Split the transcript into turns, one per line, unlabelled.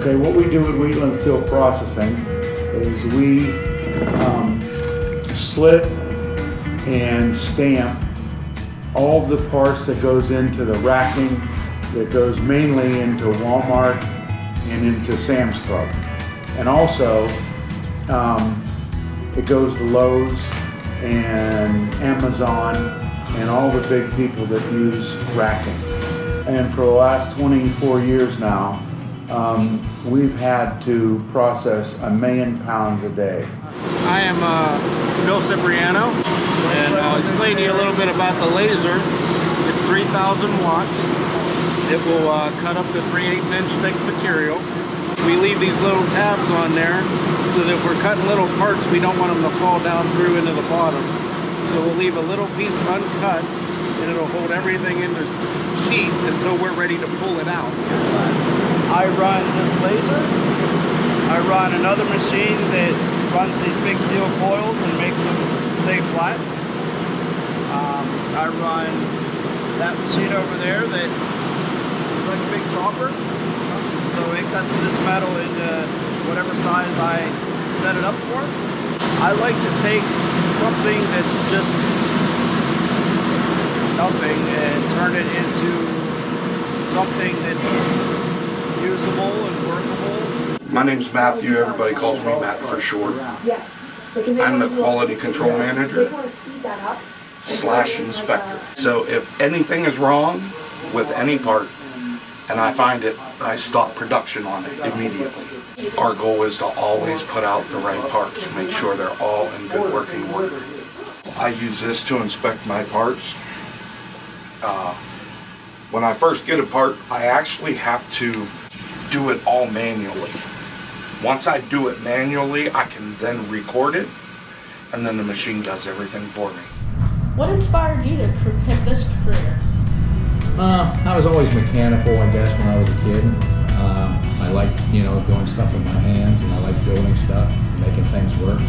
Okay, what we do at Wheatland Steel Processing is we slit and stamp all the parts that goes into the racking that goes mainly into Walmart and into Sam's Club. And also, it goes to Lowe's and Amazon and all the big people that use racking. And for the last 24 years now, we've had to process 1 million pounds a day.
I am Bill Cipriano, and I'll explain to you a little bit about the laser. It's 3,000 watts. It will cut up to 3/8 inch thick material. We leave these little tabs on there so that if we're cutting little parts, we don't want them to fall down through into the bottom. So we'll leave a little piece uncut, and it'll hold everything in the sheet until we're ready to pull it out.
I run this laser. I run another machine that runs these big steel coils and makes them stay flat. I run that machine over there that is like a big chopper. So it cuts this metal into whatever size I set it up for. I like to take something that's just nothing and turn it into something that's usable and workable.
My name's Matthew, everybody calls me Matt for short. I'm the quality control manager / inspector. So if anything is wrong with any part and I find it, I stop production on it immediately. Our goal is to always put out the right parts, make sure they're all in good working order. I use this to inspect my parts. When I first get a part, I actually have to do it all manually. Once I do it manually, I can then record it, and then the machine does everything for me.
What inspired you to pick this career?
I was always mechanical, I guess, when I was a kid. I liked, doing stuff with my hands, and I liked building stuff, making things work.